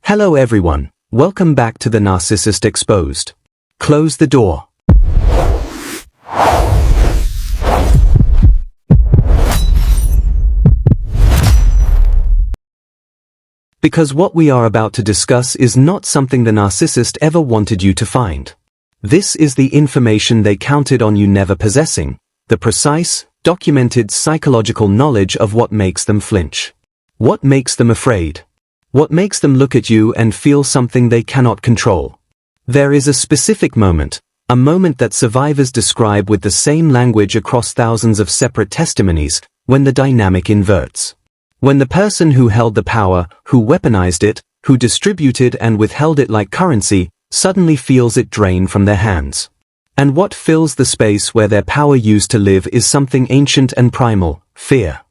Hello everyone, welcome back to the Narcissist Exposed. Close the door. Because what we are about to discuss is not something the narcissist ever wanted you to find. This is the information they counted on you never possessing, the precise, documented psychological knowledge of what makes them flinch. What makes them afraid? What makes them look at you and feel something they cannot control? There is a specific moment, a moment that survivors describe with the same language across thousands of separate testimonies, when the dynamic inverts. When the person who held the power, who weaponized it, who distributed and withheld it like currency, suddenly feels it drain from their hands. And what fills the space where their power used to live is something ancient and primal, fear.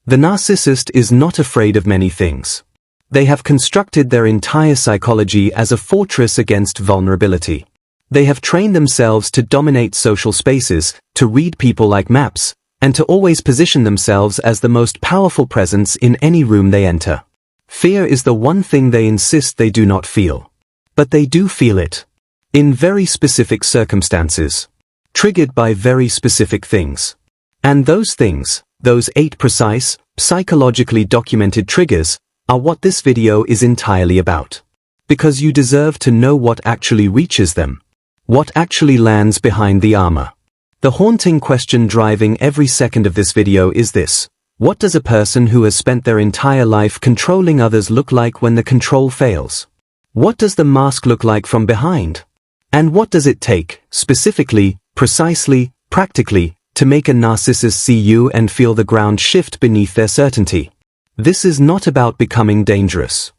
The narcissist is not afraid of many things. They have constructed their entire psychology as a fortress against vulnerability. They have trained themselves to dominate social spaces, to read people like maps, and to always position themselves as the most powerful presence in any room they enter. Fear is the one thing they insist they do not feel. But they do feel it. In very specific circumstances. Triggered by very specific things. And those things, those 8 precise, psychologically documented triggers, are what this video is entirely about. Because you deserve to know what actually reaches them. What actually lands behind the armor. The haunting question driving every second of this video is this: what does a person who has spent their entire life controlling others look like when the control fails? What does the mask look like from behind? And what does it take, specifically, precisely, practically, to make a narcissist see you and feel the ground shift beneath their certainty? This is not about becoming dangerous.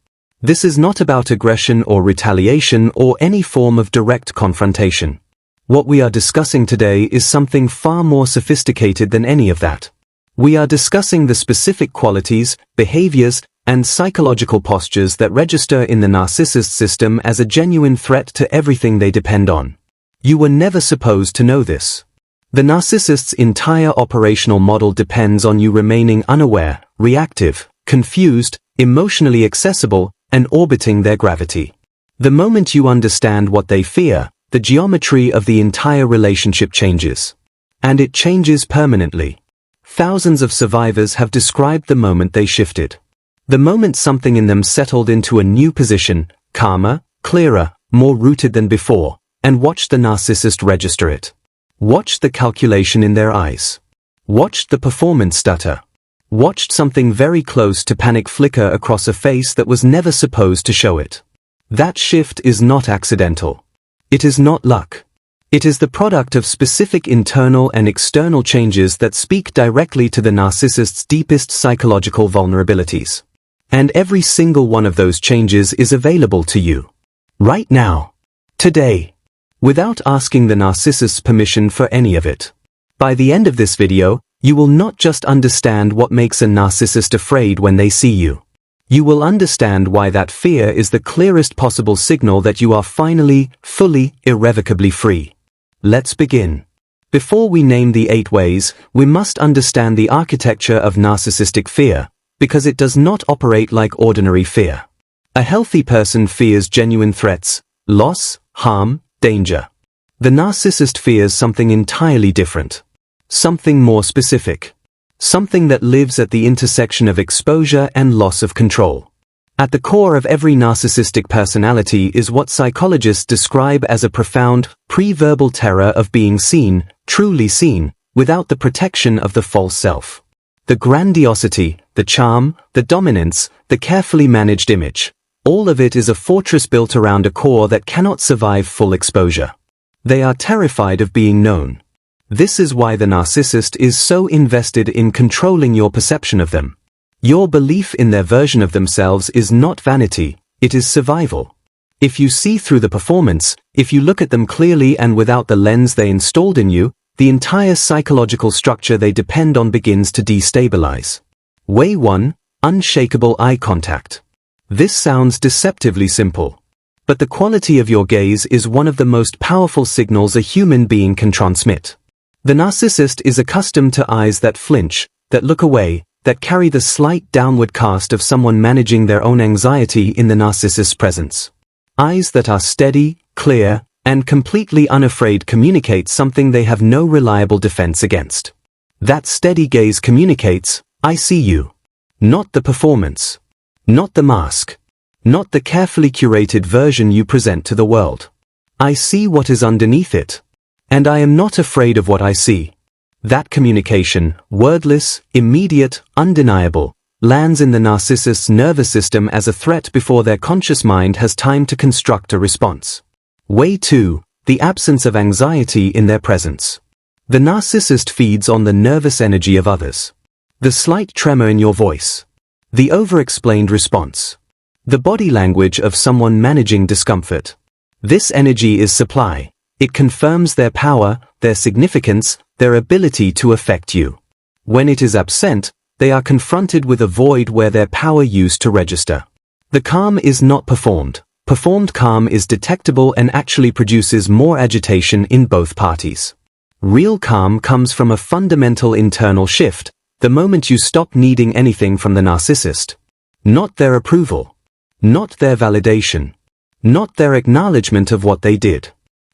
This is not about aggression or retaliation or any form of direct confrontation. What we are discussing today is something far more sophisticated than any of that. We are discussing the specific qualities, behaviors, and psychological postures that register in the narcissist system as a genuine threat to everything they depend on. You were never supposed to know this. The narcissist's entire operational model depends on you remaining unaware, reactive, confused, emotionally accessible, and orbiting their gravity. The moment you understand what they fear, the geometry of the entire relationship changes. And it changes permanently. Thousands of survivors have described the moment they shifted. The moment something in them settled into a new position, calmer, clearer, more rooted than before, and watched the narcissist register it. Watched the calculation in their eyes. Watched the performance stutter. Watched something very close to panic flicker across a face that was never supposed to show it. That shift is not accidental. It is not luck. It is the product of specific internal and external changes that speak directly to the narcissist's deepest psychological vulnerabilities. And every single one of those changes is available to you. Right now. Today. Without asking the narcissist's permission for any of it. By the end of this video, you will not just understand what makes a narcissist afraid when they see you. You will understand why that fear is the clearest possible signal that you are finally, fully, irrevocably free. Let's begin. Before we name the 8 ways, we must understand the architecture of narcissistic fear, because it does not operate like ordinary fear. A healthy person fears genuine threats, loss, harm, danger. The narcissist fears something entirely different. Something more specific. Something that lives at the intersection of exposure and loss of control. At the core of every narcissistic personality is what psychologists describe as a profound, pre-verbal terror of being seen, truly seen, without the protection of the false self. The grandiosity, the charm, the dominance, the carefully managed image. All of it is a fortress built around a core that cannot survive full exposure. They are terrified of being known. This is why the narcissist is so invested in controlling your perception of them. Your belief in their version of themselves is not vanity, it is survival. If you see through the performance, if you look at them clearly and without the lens they installed in you, the entire psychological structure they depend on begins to destabilize. Way 1, unshakable eye contact. This sounds deceptively simple. But the quality of your gaze is one of the most powerful signals a human being can transmit. The narcissist is accustomed to eyes that flinch, that look away, that carry the slight downward cast of someone managing their own anxiety in the narcissist's presence. Eyes that are steady, clear, and completely unafraid communicate something they have no reliable defense against. That steady gaze communicates, "I see you." Not the performance. Not the mask. Not the carefully curated version you present to the world. I see what is underneath it. And I am not afraid of what I see. That communication, wordless, immediate, undeniable, lands in the narcissist's nervous system as a threat before their conscious mind has time to construct a response. Way 2. The absence of anxiety in their presence. The narcissist feeds on the nervous energy of others. The slight tremor in your voice. The over-explained response. The body language of someone managing discomfort. This energy is supply. It confirms their power, their significance, their ability to affect you. When it is absent, they are confronted with a void where their power used to register. The calm is not performed. Performed calm is detectable and actually produces more agitation in both parties. Real calm comes from a fundamental internal shift, the moment you stop needing anything from the narcissist. Not their approval. Not their validation. Not their acknowledgement of what they did.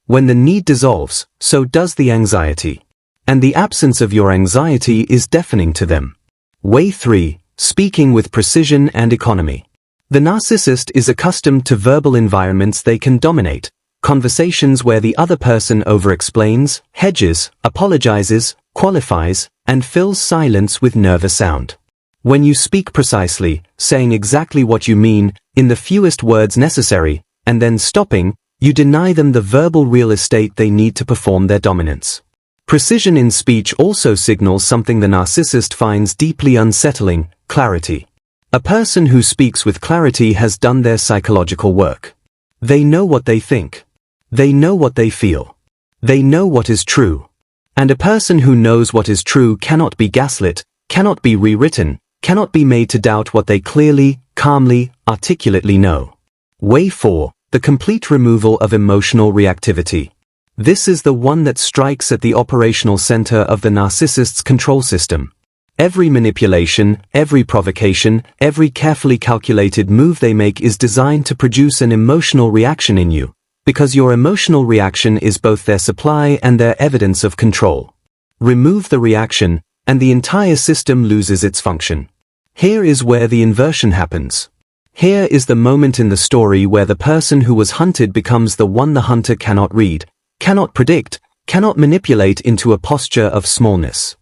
When the need dissolves, so does the anxiety. And the absence of your anxiety is deafening to them. Way 3. Speaking with precision and economy. The narcissist is accustomed to verbal environments they can dominate, conversations where the other person over-explains, hedges, apologizes, qualifies, and fills silence with nervous sound. When you speak precisely, saying exactly what you mean, in the fewest words necessary, and then stopping, you deny them the verbal real estate they need to perform their dominance. Precision in speech also signals something the narcissist finds deeply unsettling: clarity. A person who speaks with clarity has done their psychological work. They know what they think. They know what they feel. They know what is true. And a person who knows what is true cannot be gaslit, cannot be rewritten, cannot be made to doubt what they clearly, calmly, articulately know. Way 4. The complete removal of emotional reactivity. This is the one that strikes at the operational center of the narcissist's control system. Every manipulation, every provocation, every carefully calculated move they make is designed to produce an emotional reaction in you, because your emotional reaction is both their supply and their evidence of control. Remove the reaction, and the entire system loses its function. Here is where the inversion happens. Here is the moment in the story where the person who was hunted becomes the one the hunter cannot read, cannot predict, cannot manipulate into a posture of smallness.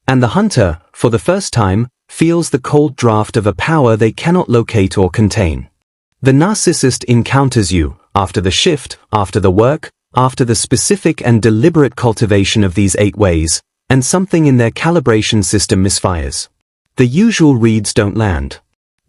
And the hunter, for the first time, feels the cold draft of a power they cannot locate or contain. The narcissist encounters you, after the shift, after the work, after the specific and deliberate cultivation of these 8 ways, and something in their calibration system misfires. The usual reads don't land.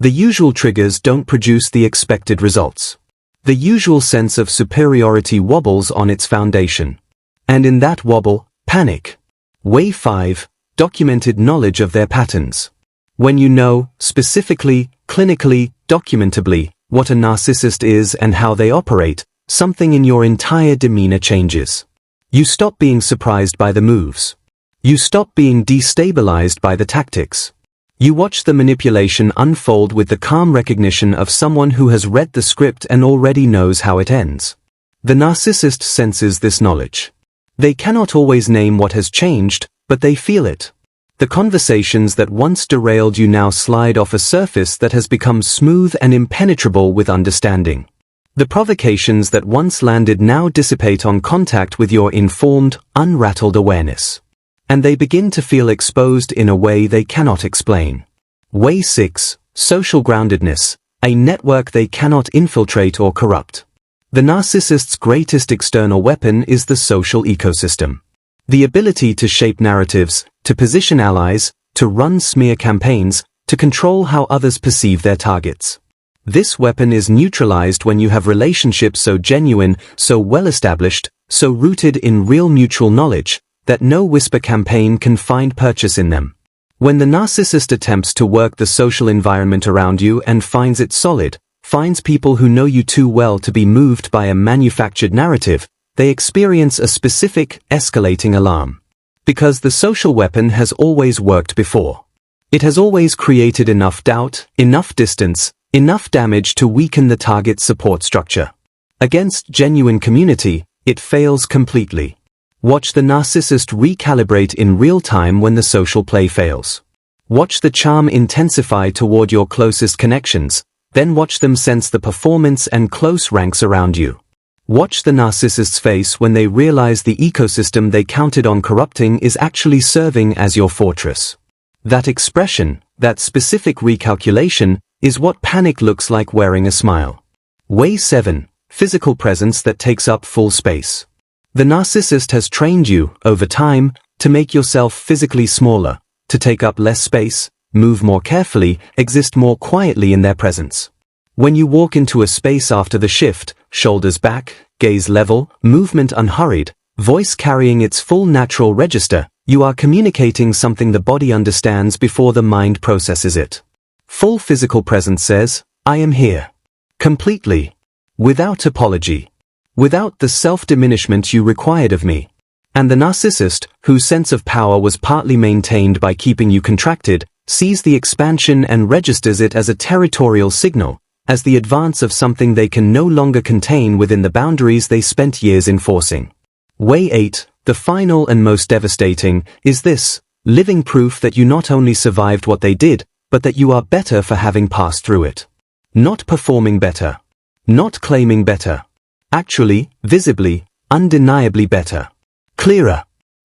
The usual triggers don't produce the expected results. The usual sense of superiority wobbles on its foundation. And in that wobble, panic. Way 5. Documented knowledge of their patterns. When you know, specifically, clinically, documentably, what a narcissist is and how they operate, something in your entire demeanor changes. You stop being surprised by the moves. You stop being destabilized by the tactics. You watch the manipulation unfold with the calm recognition of someone who has read the script and already knows how it ends. The narcissist senses this knowledge. They cannot always name what has changed, but they feel it. The conversations that once derailed you now slide off a surface that has become smooth and impenetrable with understanding. The provocations that once landed now dissipate on contact with your informed, unrattled awareness. And they begin to feel exposed in a way they cannot explain. Way 6. Social groundedness, a network they cannot infiltrate or corrupt. The narcissist's greatest external weapon is the social ecosystem. The ability to shape narratives, to position allies, to run smear campaigns, to control how others perceive their targets. This weapon is neutralized when you have relationships so genuine, so well established, so rooted in real mutual knowledge, that no whisper campaign can find purchase in them. When the narcissist attempts to work the social environment around you and finds it solid, finds people who know you too well to be moved by a manufactured narrative, they experience a specific, escalating alarm. Because the social weapon has always worked before. It has always created enough doubt, enough distance, enough damage to weaken the target's support structure. Against genuine community, it fails completely. Watch the narcissist recalibrate in real time when the social play fails. Watch the charm intensify toward your closest connections, then watch them sense the performance and close ranks around you. Watch the narcissist's face when they realize the ecosystem they counted on corrupting is actually serving as your fortress. That expression, that specific recalculation, is what panic looks like wearing a smile. Way 7. Physical presence that takes up full space. The narcissist has trained you, over time, to make yourself physically smaller, to take up less space, move more carefully, exist more quietly in their presence. When you walk into a space after the shift, shoulders back, gaze level, movement unhurried, voice carrying its full natural register, you are communicating something the body understands before the mind processes it. Full physical presence says, I am here. Completely. Without apology. Without the self-diminishment you required of me. And the narcissist, whose sense of power was partly maintained by keeping you contracted, sees the expansion and registers it as a territorial signal, as the advance of something they can no longer contain within the boundaries they spent years enforcing. Way 8, the final and most devastating, is this, living proof that you not only survived what they did, but that you are better for having passed through it. Not performing better. Not claiming better. Actually, visibly, undeniably better. Clearer.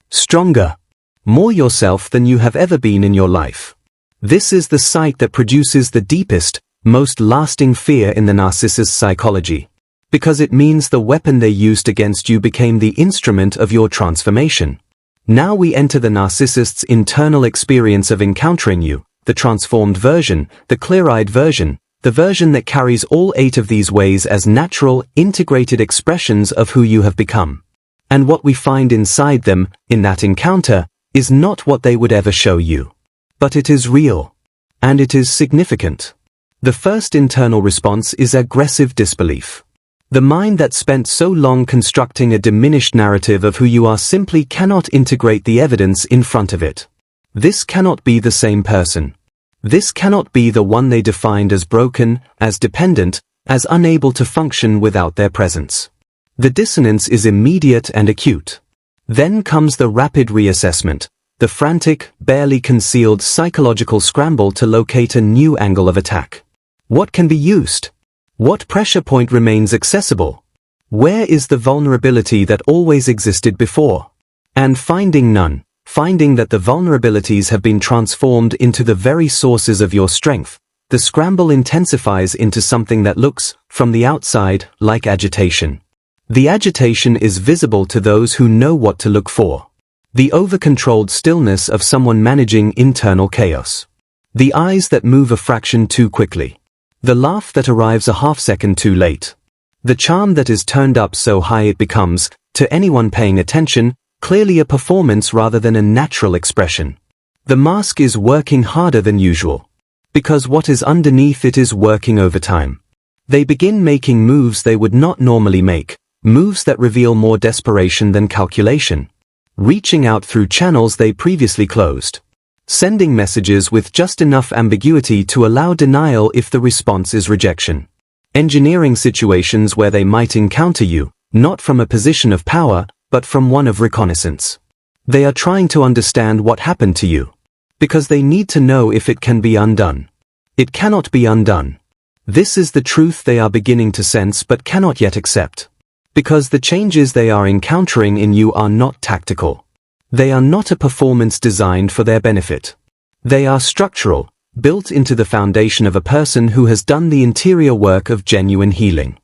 Stronger. More yourself than you have ever been in your life. This is the sight that produces the deepest, most lasting fear in the narcissist's psychology. Because it means the weapon they used against you became the instrument of your transformation. Now we enter the narcissist's internal experience of encountering you, the transformed version, the clear-eyed version, the version that carries all 8 of these ways as natural, integrated expressions of who you have become. And what we find inside them, in that encounter, is not what they would ever show you. But it is real. And it is significant. The first internal response is aggressive disbelief. The mind that spent so long constructing a diminished narrative of who you are simply cannot integrate the evidence in front of it. This cannot be the same person. This cannot be the one they defined as broken, as dependent, as unable to function without their presence. The dissonance is immediate and acute. Then comes the rapid reassessment, the frantic, barely concealed psychological scramble to locate a new angle of attack. What can be used? What pressure point remains accessible? Where is the vulnerability that always existed before? And finding none, finding that the vulnerabilities have been transformed into the very sources of your strength, the scramble intensifies into something that looks, from the outside, like agitation. The agitation is visible to those who know what to look for. The over-controlled stillness of someone managing internal chaos. The eyes that move a fraction too quickly. The laugh that arrives a half-second too late. The charm that is turned up so high it becomes, to anyone paying attention, clearly a performance rather than a natural expression. The mask is working harder than usual. Because what is underneath it is working overtime. They begin making moves they would not normally make, moves that reveal more desperation than calculation. Reaching out through channels they previously closed. Sending messages with just enough ambiguity to allow denial if the response is rejection. Engineering situations where they might encounter you, not from a position of power, but from one of reconnaissance. They are trying to understand what happened to you. Because they need to know if it can be undone. It cannot be undone. This is the truth they are beginning to sense but cannot yet accept. Because the changes they are encountering in you are not tactical. They are not a performance designed for their benefit. They are structural, built into the foundation of a person who has done the interior work of genuine healing.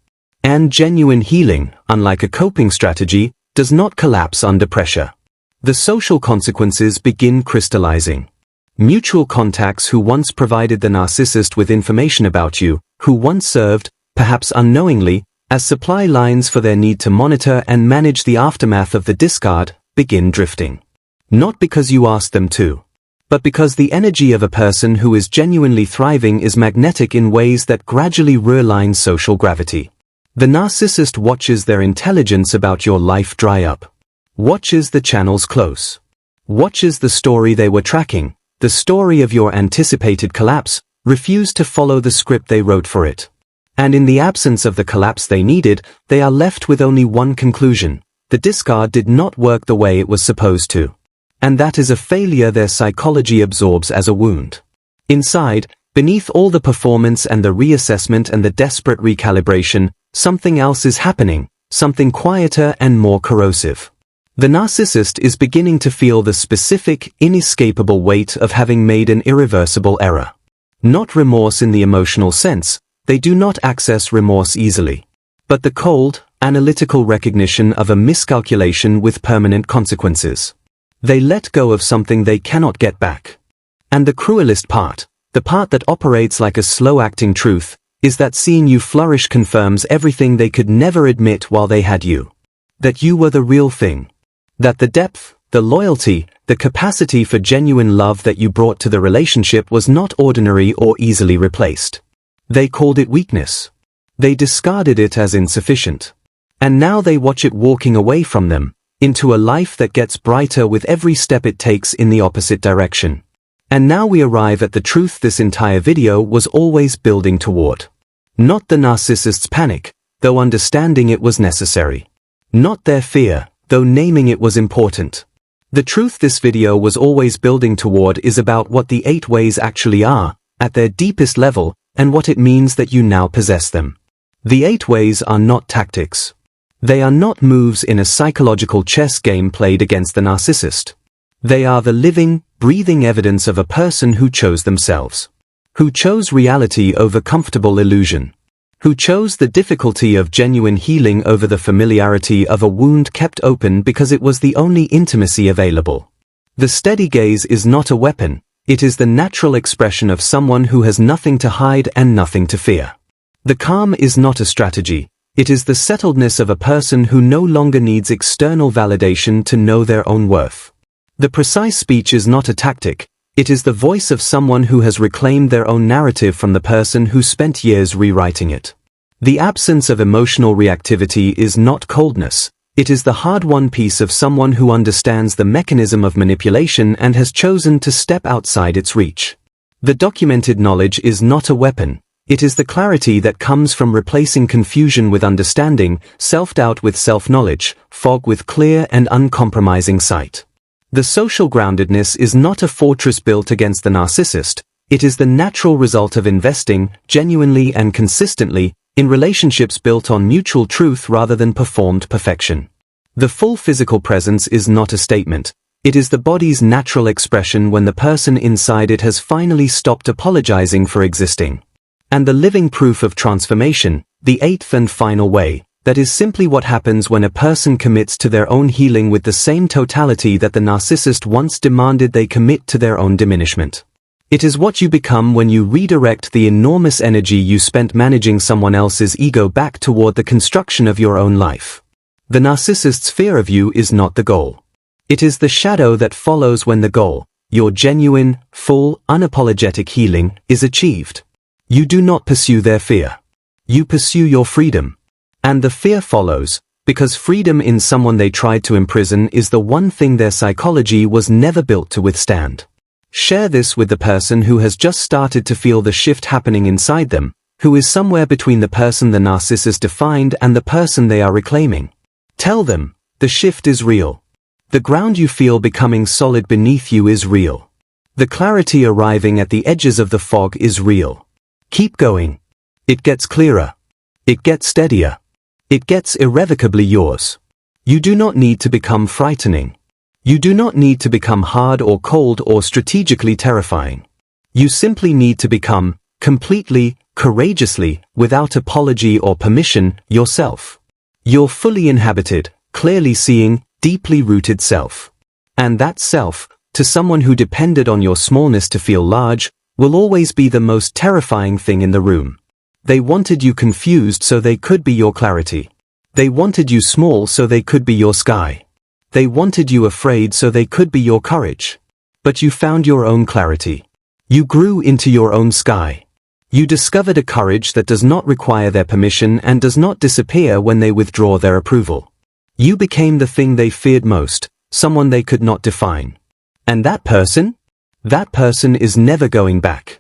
And genuine healing, unlike a coping strategy, does not collapse under pressure. The social consequences begin crystallizing. Mutual contacts who once provided the narcissist with information about you, who once served, perhaps unknowingly, as supply lines for their need to monitor and manage the aftermath of the discard, begin drifting. Not because you asked them to, but because the energy of a person who is genuinely thriving is magnetic in ways that gradually realign social gravity. The narcissist watches their intelligence about your life dry up. Watches the channels close. Watches the story they were tracking, the story of your anticipated collapse, refuse to follow the script they wrote for it. And in the absence of the collapse they needed, they are left with only one conclusion: the discard did not work the way it was supposed to. And that is a failure their psychology absorbs as a wound. Inside, beneath all the performance and the reassessment and the desperate recalibration, something else is happening, something quieter and more corrosive. The narcissist is beginning to feel the specific, inescapable weight of having made an irreversible error. Not remorse in the emotional sense, they do not access remorse easily. But the cold, analytical recognition of a miscalculation with permanent consequences. They let go of something they cannot get back. And the cruelest part, the part that operates like a slow-acting truth, is that seeing you flourish confirms everything they could never admit while they had you. That you were the real thing. That the depth, the loyalty, the capacity for genuine love that you brought to the relationship was not ordinary or easily replaced. They called it weakness. They discarded it as insufficient. And now they watch it walking away from them, into a life that gets brighter with every step it takes in the opposite direction. And now we arrive at the truth this entire video was always building toward. Not the narcissist's panic, though understanding it was necessary. Not their fear, though naming it was important. The truth this video was always building toward is about what the 8 ways actually are, at their deepest level, and what it means that you now possess them. The 8 ways are not tactics. They are not moves in a psychological chess game played against the narcissist. They are the living, breathing evidence of a person who chose themselves. Who chose reality over comfortable illusion. Who chose the difficulty of genuine healing over the familiarity of a wound kept open because it was the only intimacy available. The steady gaze is not a weapon, it is the natural expression of someone who has nothing to hide and nothing to fear. The calm is not a strategy, it is the settledness of a person who no longer needs external validation to know their own worth. The precise speech is not a tactic, it is the voice of someone who has reclaimed their own narrative from the person who spent years rewriting it. The absence of emotional reactivity is not coldness, it is the hard-won piece of someone who understands the mechanism of manipulation and has chosen to step outside its reach. The documented knowledge is not a weapon, it is the clarity that comes from replacing confusion with understanding, self-doubt with self-knowledge, fog with clear and uncompromising sight. The social groundedness is not a fortress built against the narcissist, it is the natural result of investing, genuinely and consistently, in relationships built on mutual truth rather than performed perfection. The full physical presence is not a statement, it is the body's natural expression when the person inside it has finally stopped apologizing for existing. And the living proof of transformation, the 8th and final way, that is simply what happens when a person commits to their own healing with the same totality that the narcissist once demanded they commit to their own diminishment. It is what you become when you redirect the enormous energy you spent managing someone else's ego back toward the construction of your own life. The narcissist's fear of you is not the goal. It is the shadow that follows when the goal, your genuine, full, unapologetic healing, is achieved. You do not pursue their fear. You pursue your freedom. And the fear follows, because freedom in someone they tried to imprison is the one thing their psychology was never built to withstand. Share this with the person who has just started to feel the shift happening inside them, who is somewhere between the person the narcissist defined and the person they are reclaiming. Tell them, the shift is real. The ground you feel becoming solid beneath you is real. The clarity arriving at the edges of the fog is real. Keep going. It gets clearer. It gets steadier. It gets irrevocably yours. You do not need to become frightening. You do not need to become hard or cold or strategically terrifying. You simply need to become, completely, courageously, without apology or permission, yourself. Your fully inhabited, clearly seeing, deeply rooted self. And that self, to someone who depended on your smallness to feel large, will always be the most terrifying thing in the room. They wanted you confused so they could be your clarity. They wanted you small so they could be your sky. They wanted you afraid so they could be your courage. But you found your own clarity. You grew into your own sky. You discovered a courage that does not require their permission and does not disappear when they withdraw their approval. You became the thing they feared most, someone they could not define. And that person? That person is never going back.